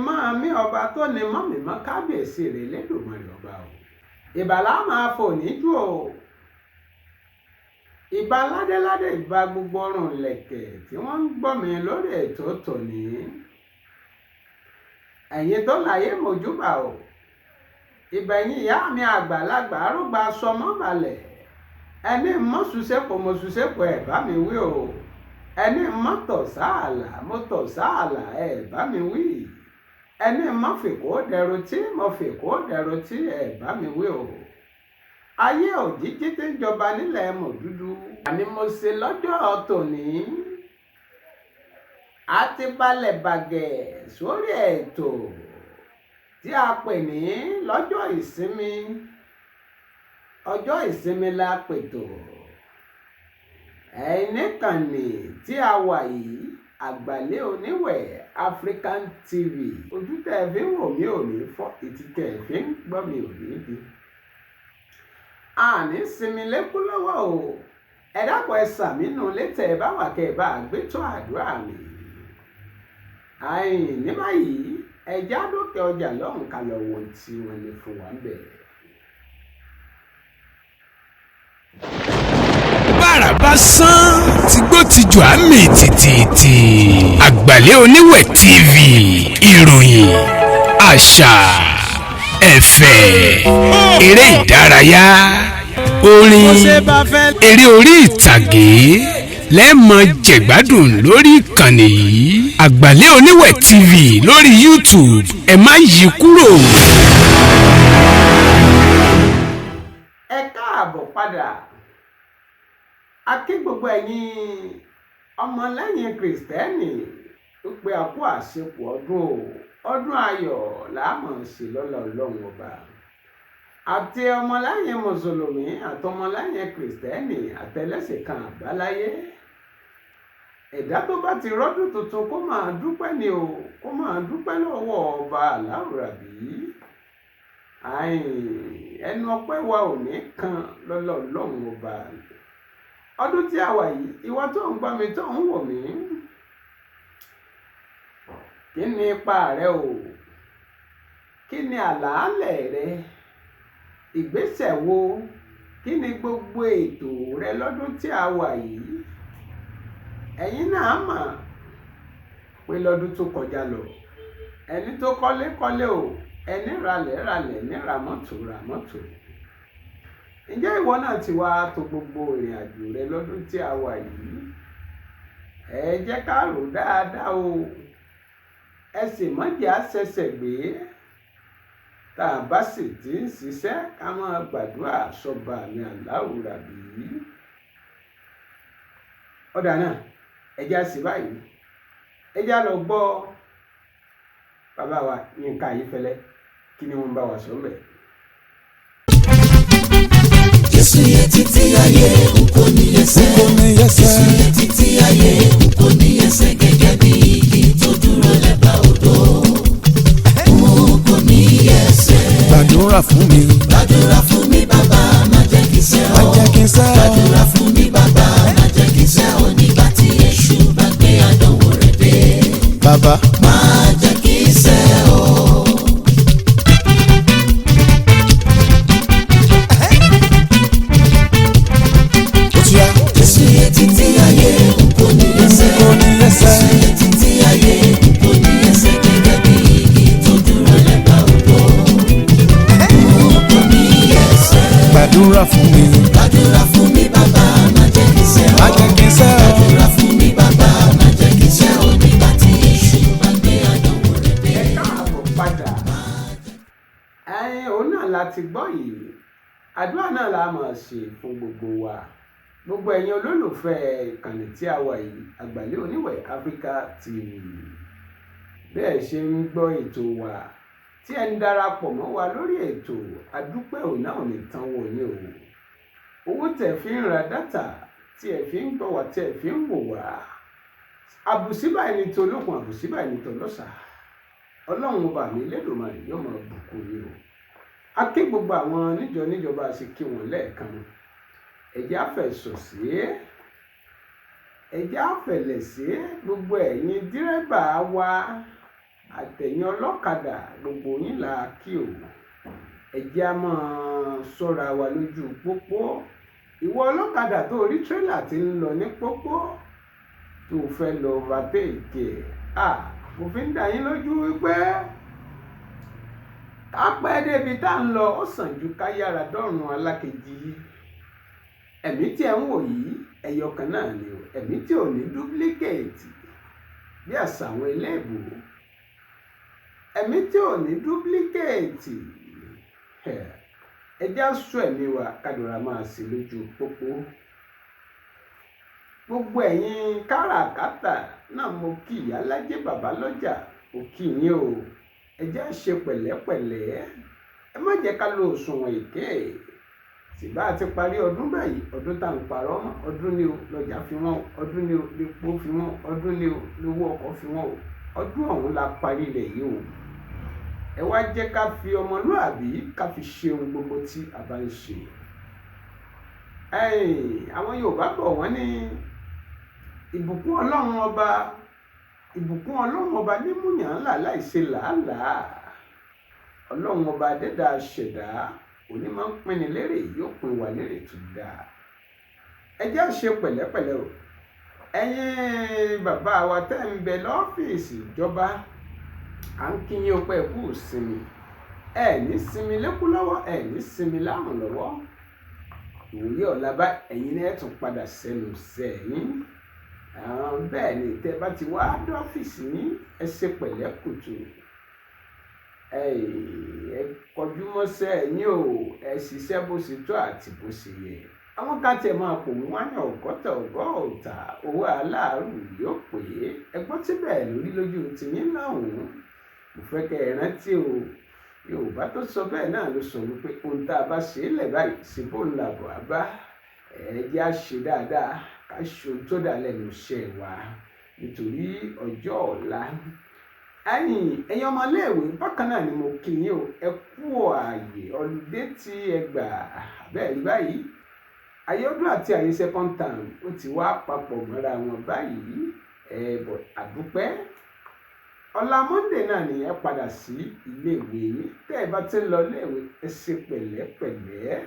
máa mí ọba tó ní mọ́mìmọ́ kábíyèsí rẹ̀ lẹ́dùnmọ̀rẹ̀ ọba o. ìbàlá máa fò níjú o. ìbà ládéládé ìbà gbogbo ọrùn lẹ̀kẹ̀ tí wọ́n ń gbọ́ mi lórí ètò tòní. ẹ̀yin tó láyé mojúbà o. ìbẹ̀yìn ìyá mi àgbàlagbà arúgbó sọmọ́ balẹ̀. ẹni mọ́sùsẹ́pọ̀ ẹ̀ bá mi wí o. ẹni mọ́tọ̀ sáàlà mọ́tọ̀ sáàlà ẹ̀ bá mi wí. ẹni mọ́fìkó dẹrù tí ẹ̀ bá mi wí o. ayé òjijì tí ń jọba nílẹ̀ mọ̀dúdú. àní mo ṣe lọ́jọ́ tòní. a ti balẹ̀ bàgẹ́ sórí ètò tí a pè ní lọ́jọ́ ìsinmi. ọjọ́ ìsinmi la pètò. ẹnìkànnì tí a wà yìí àgbàlẹ̀ oníwẹ̀ African TV. ojú tẹ̀ fi ń wò mí ò ní fọ́, etí tẹ̀ fi ń gbọ́ mi ò ní di. àní sinmi lẹ́kú lọ́wọ́ o. ẹ dákun ẹ sàmínú létẹ̀ ẹ bá wà kẹ́ ẹ bá gbẹ́tọ̀ àdúrà mi. àyìn ní báyìí ẹja dókè ọjà lọ́hùn ká lọ wọ tí wọ́n lè fún wa bẹ́ẹ̀. bára bá sán tìgbó tijù àmì tìtìtì. àgbàlẹ̀ oníwẹ̀ TV, ìròyìn, àṣà, ẹ̀fẹ̀, eré ìdárayá, orin, eré orí ìtàgé lẹ́ẹ̀mọ jẹ̀gbádùn lórí ìkànnì yìí. àgbàlẹ̀ oníwẹ̀ TV lórí YouTube, ẹ má yí kúrò. ẹ káàbọ̀ padà. a kí gbogbo ẹ̀yin ọmọlẹ́yìn kìrìsìtẹ́nì ó pe àkó àṣepọ̀ ọdún ayọ̀ láàmú sí lọ́lọ́ ọlọ́run ọba. àti ọmọlẹ́yìn mùsùlùmí àtọmọlẹ́yìn kìrìsìtẹ́nì àtẹlẹ́sìn kan àbáláyé. ẹ̀dá tó bá ti rọ́dún tuntun kó máa dúpẹ́ ni o, kó máa dúpẹ́ lọ́wọ́ ọba aláwùrábí. ẹnu ọpẹ́ wa ò ní kan lọ́lọ́ ọlọ́run ọba. ọdún tí a wà yìí, ìwọ tó ń gbọ́ mi tó ń wò mí, kí ni ipa rẹ o? kí ni àlàálẹ̀ rẹ? ìgbésẹ̀ wo? kí ni gbogbo ètò rẹ lọ́dún tí a wà yìí? ẹ̀yin náà mọ̀ pé lọ́dún tó kọjá lọ, ẹni tó kọ́lé o, ẹni ralẹ̀ ní ramọ́tò. ǹjẹ́ ìwọ náà ti wá tó gbogbo ìrìn àjò rẹ lọ́dún tí a wà yìí? ẹ jẹ́ ká rò dáadáa o. ẹ sì mọ̀jẹ̀ àṣẹ̀ṣẹ̀ gbé. tá a bá sì ti ń ṣiṣẹ́ ká máa gbàdúrà sọ́ba mi aláwùrábí. ọ̀dà náà ẹ jẹ́ àṣì báyìí. ẹ jẹ́ lọ gbọ́ bàbá wa Yínká Ayéfẹ́lẹ́ kí ni wọ́n bá wa sọ bẹ́ẹ̀. Jésù yẹ títí ayé kò ní ẹsẹ̀. Jésù yẹ títí ayé kò ní ẹsẹ̀ gẹ́gẹ́ bí igi tó dúró lẹ́bàá odò. Kò ní ẹsẹ̀. Gbàdúrà fún mi bàbá, má jẹ́ kí sẹ́ ọ. Gbàdúrà fún mi bàbá, má jẹ́ kí sẹ́ ọ nígbà tí èṣù bá gbé àdánwò rẹ̀ dé. bàbá. Má jẹ́ kí sẹ́ ọ. Jésù yẹ títí ayé kò ní ẹsẹ̀. Jésù yẹ títí ayé kò ní ẹsẹ̀ gẹ́gẹ́ bí igi tó dúró lẹ́bàá odò. Kò ní ẹsẹ̀. Gbàdúrà fún mi bàbá, má jẹ́ kí sẹ́ ọ. Gbàdúrà fún mi bàbá, má jẹ́ kí sẹ́ ọ nígbà tí èṣù bá gbé àdánwò rẹ̀ dé. ẹ káàbọ̀ padà. òun náà la ti gbọ́ yìí. àdúrà náà la máa ṣe fún gbogbo wa. gbogbo ẹ̀yin olólùfẹ́ ìkànnì tí a wà yìí, àgbàlẹ̀ oníwẹ̀ Africa TV. bẹ́ẹ̀ ṣe ń gbọ́ ètò wa tí ẹ ń darapọ̀ mọ́ wa lórí ètò, àdúpẹ́ òun náà ní tán wò ní o. owó tẹ̀ fi ń ra dátà, tí ẹ fi ń gbọ́ wá, tí ẹ fi ń wò wá, àbùsíbà ẹni tó lókun, àbùsíbà ẹni tó lọ́sà. ọlọ́run ọba mi Elédùmarè yóò máa bùkún yín o. a kí gbogbo àwọn níjọba ṣe kí wọn lẹ́ẹ̀kan. ẹ̀jẹ̀ àfẹ̀sọ̀ sí, ẹ̀jẹ̀ àfẹ̀lẹ̀ sí gbogbo ẹ̀yin dírẹ́bà wa, àtẹ̀yìn ọlọ́kadà gbogbo yín là á kí o. Ẹ jẹ́ á máa ṣọ́ra wa lójú pópó. Ìwọ ọlọ́kadà tó rí tírélà tí ń lọ ní pópó tó fẹ́ lọ overtake ẹ̀. Mo fi ń dá yín lójú wípé ká pẹ́ débi tá ń lọ ó sàn ju ká yára dọ́run alákejì. Ẹ̀mí tí ẹ ń wò yìí ẹyọ kan náà ni o. Ẹ̀mí tí ò ní dúpílíkéètì bí àṣà àwọn eléèbó. Ẹ̀mí tí ò ní dúpílíkéètì. Ẹ jẹ́ á ṣọ́ ẹ̀mí wa ká rọra máa ṣe lójú pópó. Gbogbo ẹ̀yin káràkátà náà mo kí ìyálájé bàbá lọ́jà, mo kí yín o. Ẹ jẹ́ á ṣe pẹ̀lẹ́pẹ̀lẹ́. Ẹ má jẹ́ ká lo òṣùwọ̀n èké. Tìbá ti parí ọdún báyìí, ọdún tá ń parọ́ mọ́, ọdún ni o lọ́jà fi wọ́n, ọdún ni o lepo fi wọ́n, ọdún ni o lówó ọkọ̀ fi wọ́n o. Ọdún ọ̀hún la parí rẹ̀ yìí o. Ẹ wá jẹ́ ká fi ọmọlúàbí ká fi ṣe ohun gbogbo tí a bá ń ṣe. Àwọn Yorùbá bọ̀ wọ́n ní ìbùkún Ọlọ́run ọba ní múyàn ńlá láìṣe làálàá. Ọlọ́run ọba adẹ́dà ṣẹ̀dá òní máa ń pín ni lérè, yóò pín wa lérè tó dáa. Ẹ jẹ́ á ṣe pẹ̀lẹ́pẹ̀lẹ́ o. Ẹ̀yin bàbá wa tẹ́ ń bẹ lọ́fíìsì ìjọba, à ń kí yín o pé ẹ kú ìsinmi. Ẹ ní sinmi lékú lọ́wọ́, ẹ ní sinmi láàrùn lọ́wọ́. Ìwòye ọ̀la bá ẹ̀yin náà tún padà sẹ́nu sẹ́yìn. Bẹ́ẹ̀ ni tẹ́ bá ti wá dọ́fíìsì yín, ẹ ṣe pẹ̀lẹ́ kùtù. Ẹ kọjú mọ́ṣẹ́ yín o. Ẹ ṣiṣẹ́ bó ṣe tó àti bó ṣe yẹ. Àwọn ká tẹ̀ máa pò wọ́n ní ọ̀gọ́ta ọ̀gọ́ ọ̀tà owó aláàrù yóò pè é. Ẹ gbọ́ tí bẹ́ẹ̀ lórí lójú tiyín lọ́hùn-ún. Mo fẹ́ kẹ́ ẹ rántí o. Yorùbá tó sọ bẹ́ẹ̀ náà ló sọ wípé ohun tá a bá ṣe é lẹ̀ báyìí ṣe bó ń làbọ̀ àbá. Ẹ jẹ́ á ṣe dáadáa ká ṣe ohun tó dà lẹ́nu iṣẹ́ wa nítorí ọjọ́ ọ̀la. Ẹ̀yin ọmọléèwé bákan náà ni mo kí yín o. Ẹ kú ààyè ọludé tí ẹ gbà bẹ́ẹ̀ rí báyìí. Ayé ọdún àti ayé second term ó ti wá papọ̀ mọ́ra wọn báyìí. Àdúpẹ́. Ọ̀la Monday náà ni ẹ padà sí iléèwé yín. Tẹ́ ẹ bá ti ń lọ iléèwé ẹ ṣe pẹ̀lẹ́pẹ̀lẹ́.